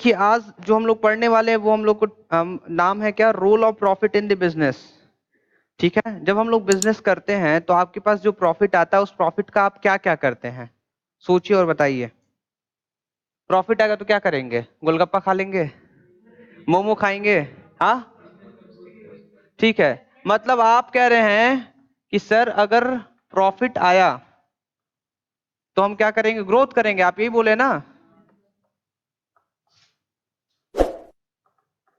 देखिए आज जो हम लोग पढ़ने वाले हैं वो हम लोग को नाम है क्या, role of profit in the business. ठीक है, जब हम लोग बिजनेस करते हैं तो आपके पास जो प्रॉफिट आता है उस प्रॉफिट का आप क्या क्या करते हैं, सोचिए और बताइए। प्रॉफिट आएगा तो क्या करेंगे, गोलगप्पा खा लेंगे, मोमो खाएंगे, हाँ ठीक है। मतलब आप कह रहे हैं कि सर अगर प्रॉफिट आया तो हम क्या करेंगे, ग्रोथ करेंगे, आप यही बोले ना।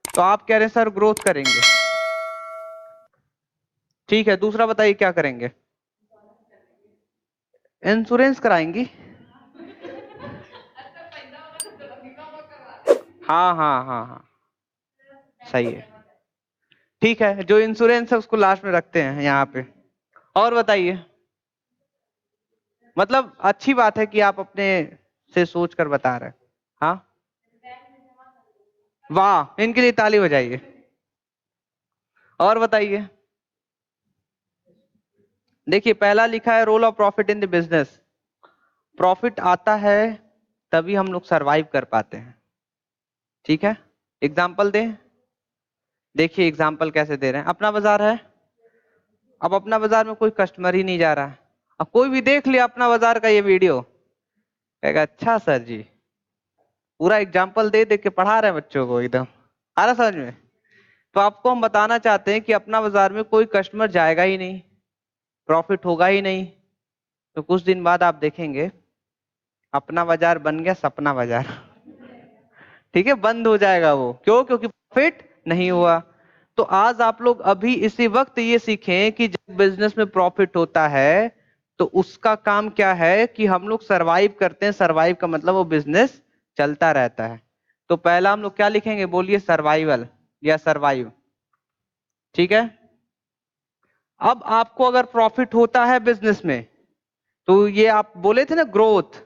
तो आप कह रहे हैं सर ग्रोथ करेंगे, ठीक है। दूसरा बताइए क्या करेंगे, इंश्योरेंस कराएंगी। हाँ हाँ हाँ हाँ, सही है, ठीक है। जो इंश्योरेंस है उसको लास्ट में रखते हैं यहाँ पे। और बताइए, मतलब अच्छी बात है कि आप अपने से सोच कर बता रहे हैं। हाँ वाह, इनके लिए ताली बजाइए। और बताइए, देखिए पहला लिखा है role of profit in the business. Profit आता है तभी हम लोग सरवाइव कर पाते हैं, ठीक है। एग्जाम्पल दें, देखिए एग्जाम्पल कैसे दे रहे हैं। अपना बाजार है, अब अपना बाजार में कोई कस्टमर ही नहीं जा रहा है। अब कोई भी देख लिया अपना बाजार का ये वीडियो, कहेगा अच्छा सर जी, पूरा एग्जाम्पल दे दे के पढ़ा रहे हैं बच्चों को, एकदम आ रहा समझ में। तो आपको हम बताना चाहते हैं कि अपना बाजार में कोई कस्टमर जाएगा ही नहीं, प्रॉफिट होगा ही नहीं। तो कुछ दिन बाद आप देखेंगे अपना बाजार बन गया सपना बाजार, ठीक है, बंद हो जाएगा वो। क्यों? क्योंकि प्रॉफिट नहीं हुआ। तो आज आप लोग अभी इसी वक्त ये सीखें कि जब बिजनेस में प्रॉफिट होता है तो उसका काम क्या है कि हम लोग सरवाइव करते हैं। सरवाइव का मतलब वो बिजनेस चलता रहता है। तो पहला हम लोग क्या लिखेंगे, बोलिए, सर्वाइवल या सरवाइव, ठीक है। अब आपको अगर प्रॉफिट होता है बिजनेस में तो ये आप बोले थे ना ग्रोथ,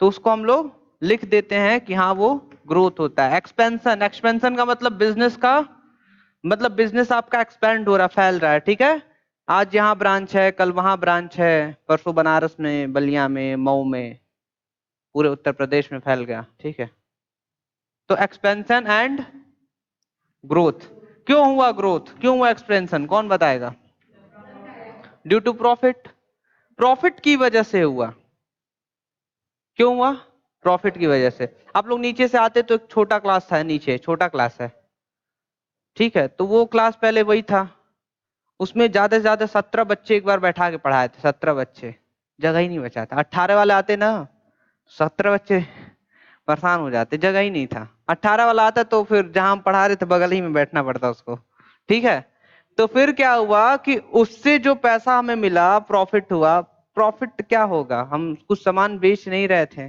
तो उसको हम लोग लिख देते हैं कि हाँ वो ग्रोथ होता है। एक्सपेंशन, एक्सपेंशन का मतलब बिजनेस का, मतलब बिजनेस आपका एक्सपेंड हो रहा, फैल रहा है, ठीक है। आज यहाँ ब्रांच है, कल वहां ब्रांच है, परसों बनारस में, बलिया में, मऊ में, पूरे उत्तर प्रदेश में फैल गया, ठीक है। तो एक्सपेंशन एंड ग्रोथ। क्यों हुआ ग्रोथ, क्यों हुआ एक्सपेंशन, कौन बताएगा? ड्यू टू प्रॉफिट, प्रॉफिट की वजह से हुआ। क्यों हुआ? प्रॉफिट की वजह से। आप लोग नीचे से आते तो एक छोटा क्लास था, नीचे छोटा क्लास है, ठीक है। तो वो क्लास पहले वही था, उसमें ज्यादा से ज्यादा 17 बच्चे एक बार बैठा के पढ़ाए थे, 17 बच्चे, जगह ही नहीं बचा था। 18 वाले आते ना, 17 बच्चे परेशान हो जाते, जगह ही नहीं था। 18 वाला आता तो फिर जहां हम पढ़ा रहे थे बगल ही में बैठना पड़ता उसको, ठीक है। तो फिर क्या हुआ कि उससे जो पैसा हमें मिला, प्रॉफिट हुआ। प्रॉफिट क्या होगा, हम कुछ सामान बेच नहीं रहे थे,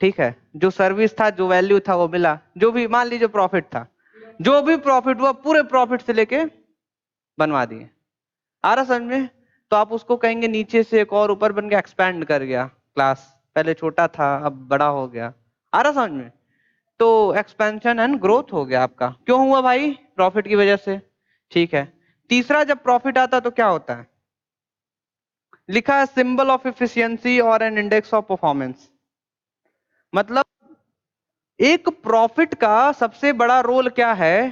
ठीक है। जो सर्विस था, जो वैल्यू था वो मिला, जो भी मान लीजिए प्रॉफिट था, जो भी प्रॉफिट हुआ पूरे प्रॉफिट से लेके बनवा दिए। आ रहा समझ में? तो आप उसको कहेंगे नीचे से एक और ऊपर बन गया, एक्सपैंड कर गया क्लास, पहले छोटा था अब बड़ा हो गया। आ रहा समझ में? तो एक्सपेंशन एंड ग्रोथ हो गया आपका। क्यों हुआ भाई? प्रॉफिट की वजह से, ठीक है। तीसरा, जब प्रॉफिट आता तो क्या होता है, लिखा है सिंबल ऑफ एफिशिएंसी और एन इंडेक्स ऑफ परफॉर्मेंस। मतलब एक प्रॉफिट का सबसे बड़ा रोल क्या है,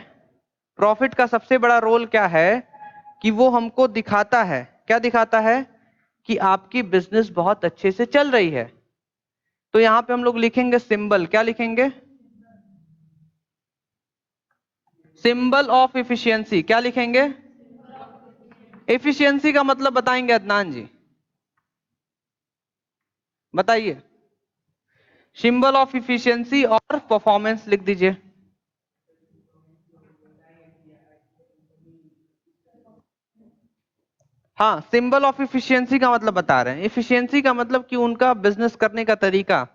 प्रॉफिट का सबसे बड़ा रोल क्या है कि वो हमको दिखाता है, क्या दिखाता है, कि आपकी बिजनेस बहुत अच्छे से चल रही है। तो यहां पे हम लोग लिखेंगे सिंबल, क्या लिखेंगे, सिंबल ऑफ इफिशियंसी, क्या लिखेंगे, एफिशिएंसी का मतलब बताएंगे अदनान जी, बताइए। सिंबल ऑफ इफिशियंसी और परफॉर्मेंस लिख दीजिए। हाँ, सिंबल ऑफ इफिशियंसी का मतलब बता रहे हैं। इफिशियंसी का मतलब कि उनका बिजनेस करने का तरीका,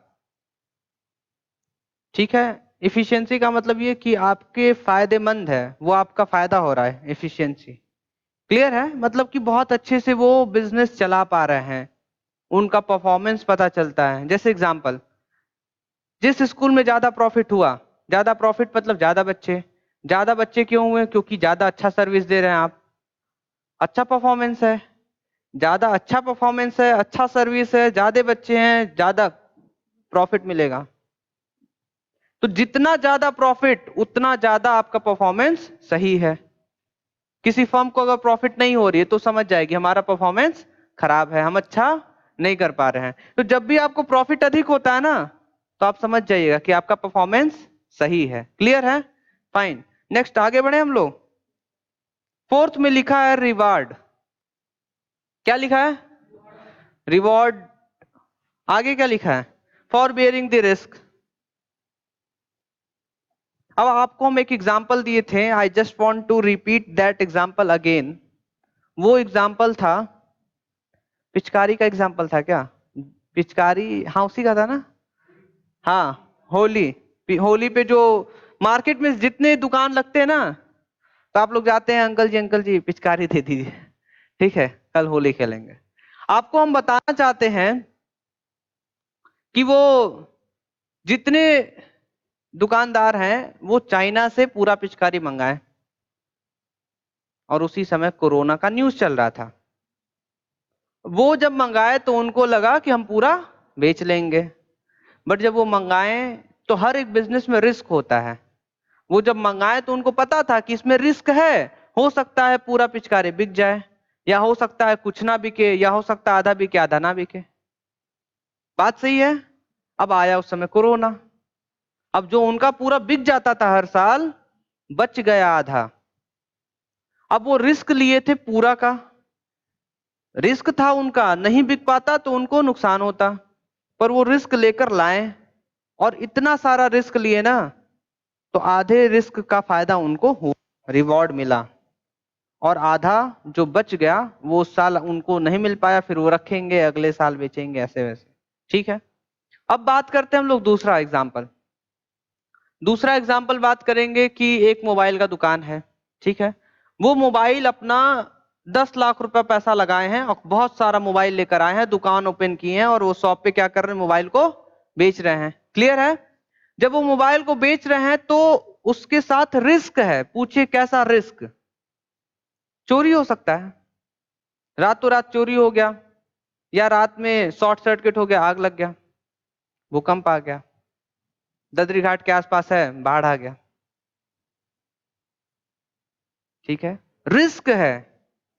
ठीक है। इफिशियंसी का मतलब ये कि आपके फायदेमंद है, वो आपका फायदा हो रहा है, इफिशियंसी। क्लियर है? मतलब कि बहुत अच्छे से वो बिजनेस चला पा रहे हैं, उनका परफॉर्मेंस पता चलता है। जैसे एग्जांपल, जिस स्कूल में ज्यादा प्रॉफिट हुआ, ज्यादा प्रॉफिट मतलब ज्यादा बच्चे, ज्यादा बच्चे क्यों हुए, क्योंकि ज्यादा अच्छा सर्विस दे रहे हैं आप, अच्छा परफॉर्मेंस है, ज्यादा अच्छा परफॉर्मेंस है, अच्छा सर्विस है, ज्यादा बच्चे हैं, ज्यादा प्रॉफिट मिलेगा। तो जितना ज्यादा प्रॉफिट उतना ज्यादा आपका परफॉर्मेंस सही है। किसी फर्म को अगर प्रॉफिट नहीं हो रही है तो समझ जाएगी हमारा परफॉर्मेंस खराब है, हम अच्छा नहीं कर पा रहे हैं। तो जब भी आपको प्रॉफिट अधिक होता है ना, तो आप समझ जाइएगा कि आपका परफॉर्मेंस सही है। क्लियर है? फाइन। नेक्स्ट आगे बढ़े हम लोग। फोर्थ में लिखा है रिवार्ड। क्या लिखा है? रिवॉर्ड। आगे क्या लिखा है? For bearing the risk. अब आपको हम एक एग्जाम्पल दिए थे, I just want to repeat that example again. वो एग्जाम्पल था, पिचकारी का एग्जाम्पल था क्या? पिचकारी, हाँ उसी का था ना। हाँ होली। होली पे जो मार्केट में जितने दुकान लगते हैं ना, तो आप लोग जाते हैं, अंकल जी पिचकारी दे दीजिए, ठीक है कल होली खेलेंगे। आपको हम बताना चाहते हैं कि वो जितने दुकानदार हैं वो चाइना से पूरा पिचकारी मंगाए, और उसी समय कोरोना का न्यूज चल रहा था। वो जब मंगाए तो उनको लगा कि हम पूरा बेच लेंगे, बट जब वो मंगाए तो हर एक बिजनेस में रिस्क होता है। वो जब मंगाए तो उनको पता था कि इसमें रिस्क है, हो सकता है पूरा पिचकारी बिक जाए, या हो सकता है कुछ ना बिके, या हो सकता है आधा बिके आधा ना बिके। बात सही है? अब आया उस समय कोरोना। अब जो उनका पूरा बिक जाता था हर साल, बच गया आधा। अब वो रिस्क लिए थे पूरा का, रिस्क था उनका, नहीं बिक पाता तो उनको नुकसान होता, पर वो रिस्क लेकर लाए, और इतना सारा रिस्क लिए ना, तो आधे रिस्क का फायदा उनको हुआ, रिवॉर्ड मिला, और आधा जो बच गया वो उस साल उनको नहीं मिल पाया, फिर वो रखेंगे अगले साल बेचेंगे, ऐसे वैसे। ठीक है? अब बात करते हैं हम लोग दूसरा एग्जाम्पल। दूसरा एग्जाम्पल बात करेंगे कि एक मोबाइल का दुकान है, ठीक है। वो मोबाइल अपना 10 लाख रुपया पैसा लगाए हैं और बहुत सारा मोबाइल लेकर आए हैं, दुकान ओपन की है, और वो शॉप पे क्या कर रहे हैं, मोबाइल को बेच रहे हैं। क्लियर है? जब वो मोबाइल को बेच रहे हैं तो उसके साथ रिस्क है। पूछिए कैसा रिस्क? चोरी हो सकता है, रातों रात चोरी हो गया, या रात में शॉर्ट सर्किट हो गया, आग लग गया, भूकंप आ गया, ददरी घाट के आसपास है, बाढ़ आ गया। ठीक है? रिस्क है,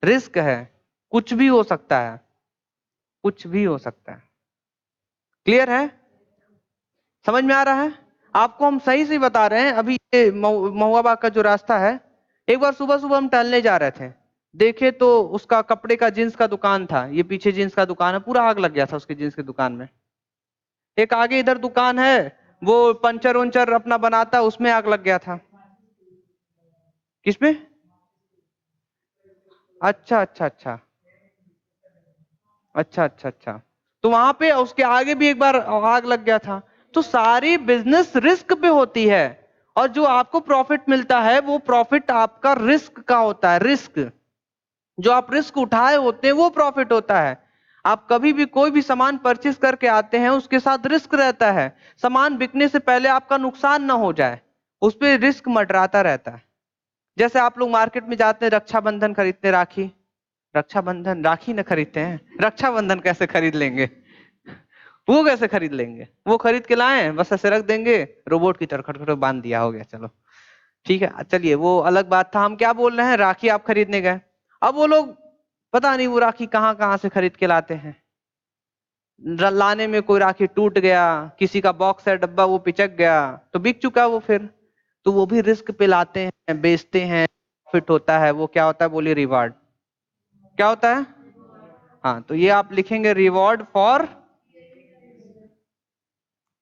रिस्क है, कुछ भी हो सकता है, कुछ भी हो सकता है। क्लियर है? समझ में आ रहा है? आपको हम सही से बता रहे हैं। अभी ये महुआ बाग का जो रास्ता है, एक बार सुबह सुबह हम टहलने जा रहे थे, देखे तो उसका कपड़े का जींस का दुकान था, ये पीछे जींस का दुकान है, पूरा आग लग गया था उसके जींस की दुकान में। एक आगे इधर दुकान है, वो पंचर उंचर अपना बनाता है, उसमें आग लग गया था। किसमें? अच्छा अच्छा अच्छा अच्छा अच्छा अच्छा। तो वहां पे उसके आगे भी एक बार आग लग गया था। तो सारी बिजनेस रिस्क पे होती है, और जो आपको प्रॉफिट मिलता है वो प्रॉफिट आपका रिस्क का होता है। रिस्क, जो आप रिस्क उठाए होते हैं वो प्रॉफिट होता है। आप कभी भी कोई भी सामान परचेस करके आते हैं, उसके साथ रिस्क रहता है। सामान बिकने से पहले आपका नुकसान ना हो जाए, उस पर रिस्क मंडराता रहता है। जैसे आप लोग मार्केट में जाते हैं, रक्षाबंधन खरीदते, राखी, रक्षाबंधन राखी न खरीदते हैं, रक्षाबंधन कैसे खरीद लेंगे? वो कैसे खरीद लेंगे? वो खरीद के लाए, बस ऐसे रख देंगे, रोबोट की तरह खटखट बांध दिया, हो गया, चलो ठीक है। चलिए वो अलग बात था। हम क्या बोल रहे हैं, राखी आप खरीदने गए, अब वो लोग पता नहीं वो राखी कहाँ कहाँ से खरीद के लाते हैं, लाने में कोई राखी टूट गया, किसी का बॉक्स है डब्बा वो पिचक गया, तो बिक चुका वो फिर। तो वो भी रिस्क पे लाते हैं, बेचते हैं, फिट होता है, वो क्या होता है बोलिए? रिवार्ड। क्या होता है? हाँ, तो ये आप लिखेंगे, reward for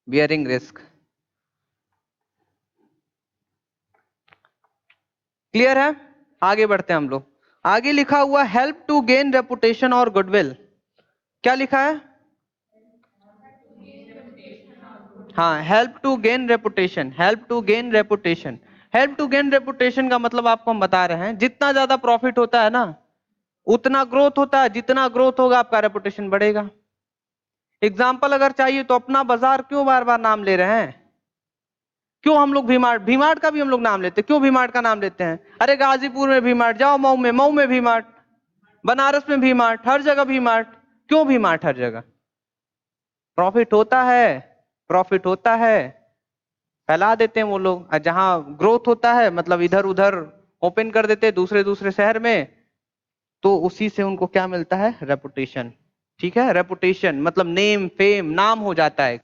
bearing risk. Clear है? आगे बढ़ते हैं हम लोग। आगे लिखा हुआ हेल्प टू गेन रेपुटेशन और गुडविल। क्या लिखा है? हाँ, help to gain reputation, help to gain reputation. Help to gain reputation का मतलब आपको हम बता रहे हैं, जितना ज्यादा प्रॉफिट होता है ना, उतना ग्रोथ होता है, जितना ग्रोथ होगा आपका रेपुटेशन बढ़ेगा। एग्जाम्पल अगर चाहिए तो अपना बाजार क्यों बार बार नाम ले रहे हैं? क्यों हम लोग भीमार्ट, भीमार्ट का भी हम लोग नाम लेते हैं, क्यों भीमार्ट का नाम लेते हैं? अरे गाजीपुर में भीमार्ट, जाओ मऊ में भीमार्ट, बनारस में भीमार्ट, हर जगह भीमार्ट। क्यों भीमार्ट हर जगह? प्रॉफिट होता है, प्रॉफिट होता है, फैला देते हैं वो लोग, जहां ग्रोथ होता है मतलब इधर उधर ओपन कर देते हैं दूसरे दूसरे शहर में, तो उसी से उनको क्या मिलता है, रेपुटेशन। ठीक है, रेपुटेशन मतलब नेम फेम, नाम हो जाता है।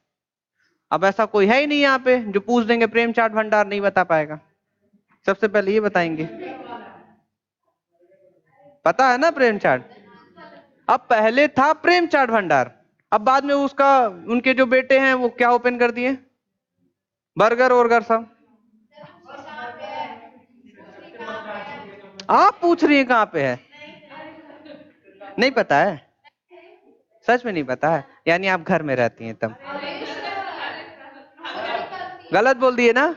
अब ऐसा कोई है ही नहीं यहाँ पे जो पूछ देंगे प्रेम चाट भंडार, नहीं बता पाएगा। सबसे पहले ये बताएंगे, पता है ना प्रेम चाट। अब पहले था प्रेम चाट भंडार, अब बाद में उसका, उनके जो बेटे हैं वो क्या ओपन कर दिए, बर्गर वर्गर सब। आप पूछ रही हैं कहाँ पे है, नहीं पता है, सच में नहीं पता है, यानी आप घर में रहती हैं तब। गलत बोल दिए ना,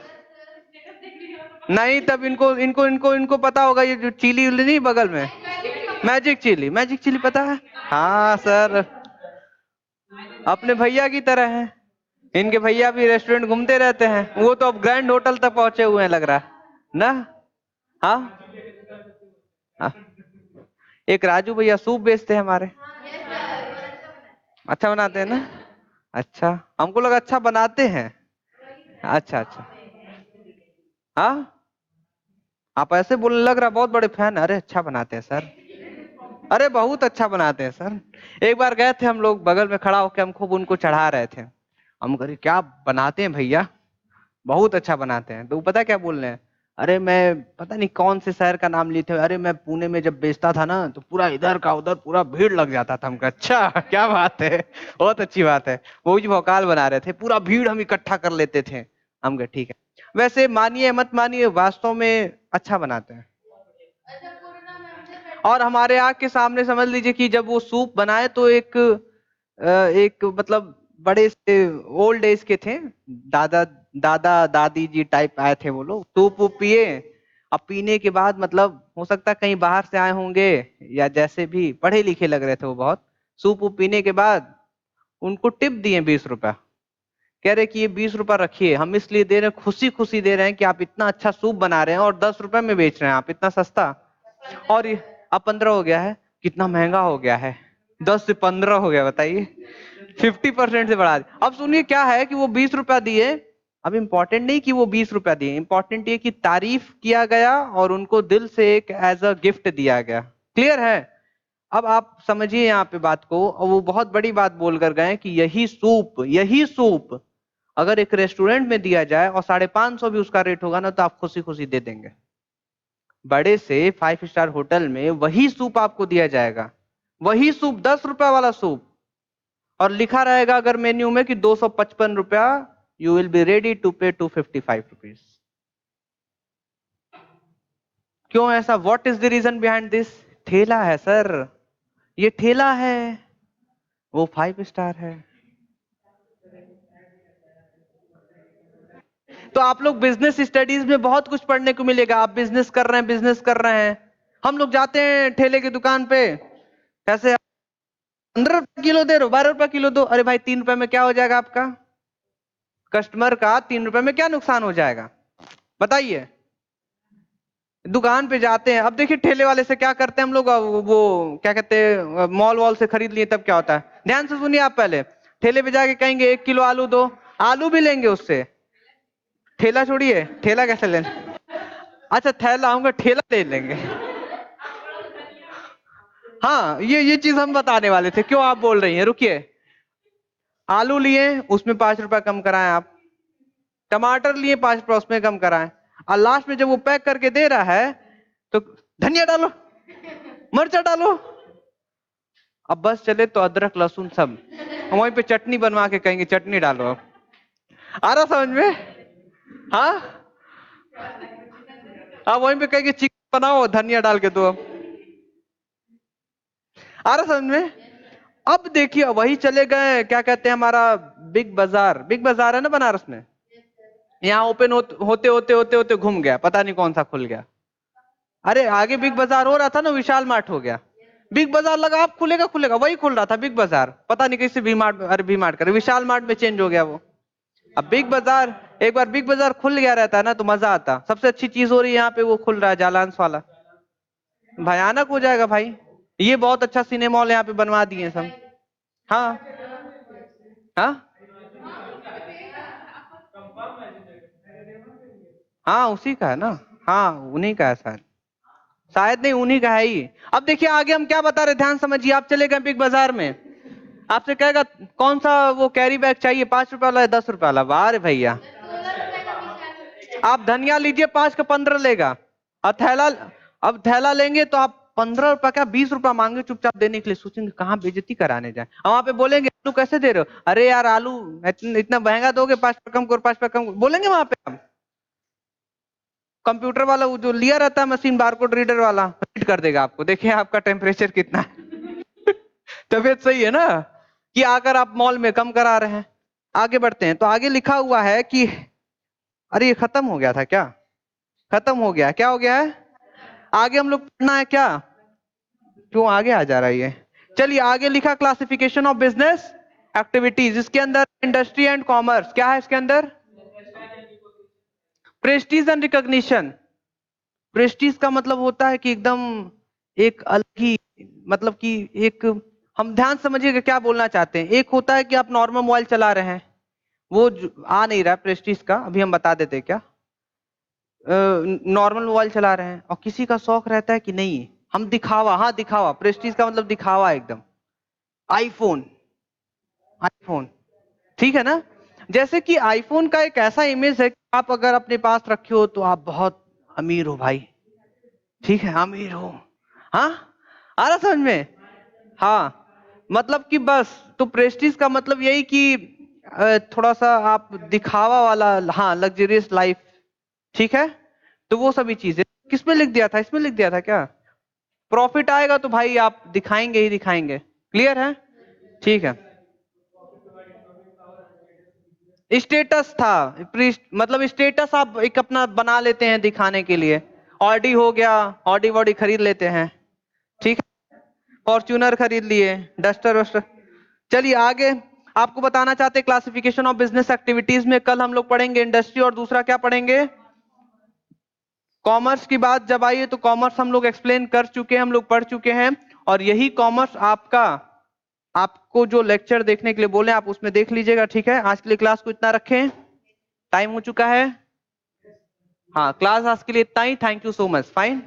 नहीं तब इनको इनको इनको इनको पता होगा, ये जो चिली उली नहीं बगल में, मैजिक चिली, मैजिक चिली पता है। हाँ सर, अपने भैया की तरह है, इनके भैया भी रेस्टोरेंट घूमते रहते हैं, वो तो अब ग्रैंड होटल तक पहुंचे हुए हैं लग रहा है ना। हाँ, हाँ। एक राजू भैया सूप बेचते हैं हमारे, अच्छा बनाते हैं ना। अच्छा, हमको लगा अच्छा बनाते हैं। अच्छा अच्छा, हाँ, आप ऐसे बोलने लग रहा बहुत बड़े फैन, अरे अच्छा बनाते हैं सर, अरे बहुत अच्छा बनाते हैं सर। एक बार गए थे हम लोग, बगल में खड़ा होकर हम खूब उनको चढ़ा रहे थे, हम कहे क्या बनाते हैं भैया, बहुत अच्छा बनाते हैं। तो वो पता क्या बोल रहे हैं, अरे मैं पता नहीं कौन से शहर का नाम लिए थे, अरे मैं पुणे में जब बेचता था ना तो पूरा इधर का उधर पूरा भीड़ लग जाता था। हमका अच्छा, क्या बात है, बहुत अच्छी बात है, वो जो भौकाल बना रहे थे, पूरा भीड़ हम इकट्ठा कर लेते थे। हम कहे ठीक है, वैसे मानिए मत मानिए वास्तव में अच्छा बनाते हैं। और हमारे आँख के सामने समझ लीजिए कि जब वो सूप बनाए तो एक मतलब बड़े से ओल्ड एज के थे, दादा दादा दादी जी टाइप आए थे वो लोग, सूप वूप पिए। अब पीने के बाद मतलब हो सकता है कहीं बाहर से आए होंगे, या जैसे भी पढ़े लिखे लग रहे थे वो बहुत। सूप वूप पीने के बाद उनको टिप दिए 20 रुपया, कह रहे कि ये 20 रुपया रखिए, हम इसलिए दे रहे हैं, खुशी खुशी दे रहे हैं कि आप इतना अच्छा सूप बना रहे हैं और 10 रुपए में बेच रहे हैं, आप इतना सस्ता। और ये अब 15 हो गया है, कितना महंगा हो गया है, 10 से 15 हो गया, बताइए, 50% से बढ़ा दिया। अब सुनिए क्या है कि वो 20 रुपया दिए, अब इंपॉर्टेंट नहीं कि वो 20 रुपया दिए, इंपॉर्टेंट ये कि तारीफ किया गया और उनको दिल से एक एज अ गिफ्ट दिया गया। क्लियर है। अब आप समझिए यहाँ पे बात को, और वो बहुत बड़ी बात बोल कर गए कि यही सूप अगर एक रेस्टोरेंट में दिया जाए और 550 भी उसका रेट होगा ना, तो आप खुशी खुशी दे देंगे। बड़े से 5 स्टार होटल में वही सूप आपको दिया जाएगा, वही सूप 10 रुपया वाला सूप, और लिखा रहेगा अगर मेन्यू में कि 255 रुपया, you will be ready to pay 255 rupees. क्यों ऐसा, what is the reason behind this. ठेला है सर, ये ठेला है, वो 5 स्टार है। तो आप लोग बिजनेस स्टडीज में बहुत कुछ पढ़ने को मिलेगा, आप बिजनेस कर रहे हैं, बिजनेस कर रहे हैं। हम लोग जाते हैं ठेले की दुकान पे, कैसे 15 रुपए किलो दे रहे हो, 12 रुपए किलो दो, अरे भाई 3 रुपए में क्या हो जाएगा आपका, कस्टमर का 3 रुपए में क्या नुकसान हो जाएगा, बताइए। दुकान पे जाते हैं, अब देखिए ठेले वाले से क्या करते हैं हम लोग, वो क्या कहते हैं, मॉल वॉल से खरीद लिए तब क्या होता है, ध्यान से सुनिए आप, पहले ठेले पे जाके कहेंगे 1 किलो आलू दो, आलू भी लेंगे उससे, ठेला छोड़िए, ठेला कैसे लेना, अच्छा थैला आऊंगा, ठेला ले लेंगे। हाँ, ये चीज हम बताने वाले थे, क्यों आप बोल रही हैं, रुकिए। आलू लिए उसमें 5 रुपया कम कराएं आप, टमाटर लिए 5 रुपया उसमें कम कराएं, और लास्ट में जब वो पैक करके दे रहा है तो धनिया डालो, मर्चा डालो, अब बस चले तो अदरक लहसुन सब, हम वहीं पे चटनी बनवा के कहेंगे चटनी डालो अब, आ रहा समझ में। हाँ, आप वहीं पे कहेंगे चिकन बनाओ धनिया डाल के दो अब, आ रहा समझ में। अब देखिए वही चले गए, क्या कहते हैं हमारा बिग बाजार, बिग बाजार है ना बनारस में, यहाँ ओपन होते होते होते होते घूम गया, पता नहीं कौन सा खुल गया। अरे आगे बिग बाजार हो रहा था ना, विशाल मार्ट हो गया, बिग बाजार लगा आप खुलेगा खुलेगा, वही खुल रहा था बिग बाजार, पता नहीं कैसे वी मार्ट, अरे वी मार्ट कर विशाल मार्ट में चेंज हो गया वो। अब बिग बाजार, एक बार बिग बाजार खुल गया रहता है ना तो मजा आता। सबसे अच्छी चीज हो रही है यहाँ पे, वो खुल रहा है जालांस वाला, भयानक हो जाएगा भाई। ये बहुत अच्छा सिनेमा हॉल यहाँ पे बनवा दिए सब। हाँ, हाँ, हाँ उसी का है ना, हाँ उन्हीं का है शायद, शायद नहीं उन्हीं का है ही। अब देखिए आगे हम क्या बता रहे, ध्यान समझिए। आप चले गए बिग बाजार में, आपसे कहेगा कौन सा वो कैरी बैग चाहिए, 5 रुपए वाला है 10 रुपए वाला, वाह रे भैया। आप धनिया लीजिए 5 का 15 लेगा, और थैला, अब थैला लेंगे तो आप 15 रुपए का 20 रुपए मांगे चुपचाप देने के लिए, सोचेंगे कहाँ बेइज्जती कराने जाए। और वहां पे बोलेंगे आलू कैसे दे रहे हो, अरे यार आलू इतना महंगा दोगे, 5 रुपए कम करो, 5 रुपए कम करो, बोलेंगे वहां पे हम। कंप्यूटर वाला वो जो लिया रहता है मशीन, बारकोड रीडर वाला, रीड कर देगा आपको, देखिए आपका टेम्परेचर कितना है। तबीयत सही है ना, कि अगर आप मॉल में कम करा रहे हैं। आगे बढ़ते हैं, तो आगे लिखा हुआ है कि, अरे ये खत्म हो गया था क्या, खत्म हो गया, क्या हो गया है, आगे हम लोग पढ़ना है क्या, क्यों आगे आ जा रहा है ये। चलिए आगे लिखा क्लासिफिकेशन ऑफ बिजनेस एक्टिविटीज, इसके अंदर इंडस्ट्री एंड कॉमर्स, क्या है इसके अंदर, प्रेस्टीज एंड रिकॉग्निशन। प्रेस्टीज का मतलब होता है कि एकदम एक अलग ही, मतलब कि एक, हम ध्यान समझिएगा क्या बोलना चाहते हैं। एक होता है कि आप नॉर्मल मोबाइल चला रहे हैं, वो आ नहीं रहा प्रेस्टीज का, अभी हम बता देते हैं क्या। नॉर्मल मोबाइल चला रहे हैं और किसी का शौक रहता है कि नहीं हम दिखावा, हाँ दिखावा, प्रेस्टीज का मतलब दिखावा एकदम, आईफोन, आईफोन, ठीक है ना। जैसे कि आईफोन का एक ऐसा इमेज है कि आप अगर अपने पास रखे हो तो आप बहुत अमीर हो भाई, ठीक है अमीर हो, हाँ आ रहा समझ में, हाँ मतलब कि बस, तो प्रेस्टीज का मतलब यही कि थोड़ा सा आप दिखावा वाला, हाँ लग्जरियस लाइफ, ठीक है। तो वो सभी चीजें किसमें लिख दिया था, इसमें लिख दिया था क्या। प्रॉफिट आएगा तो भाई आप दिखाएंगे ही दिखाएंगे, क्लियर है, ठीक है। स्टेटस था, मतलब स्टेटस आप एक अपना बना लेते हैं दिखाने के लिए, ऑडी हो गया, ऑडी वॉडी खरीद लेते हैं, ठीक है, फॉर्च्यूनर खरीद लिए, डस्टर वस्टर। चलिए आगे, आपको बताना चाहते हैं क्लासिफिकेशन ऑफ बिजनेस एक्टिविटीज में कल हम लोग पढ़ेंगे इंडस्ट्री, और दूसरा क्या पढ़ेंगे, कॉमर्स की बात जब आई है तो कॉमर्स हम लोग एक्सप्लेन कर चुके हैं, हम लोग पढ़ चुके हैं। और यही कॉमर्स आपका, आपको जो लेक्चर देखने के लिए बोले आप उसमें देख लीजिएगा, ठीक है। आज के लिए क्लास को इतना रखें, टाइम हो चुका है, हाँ क्लास आज के लिए इतना ही, thank you so much, fine.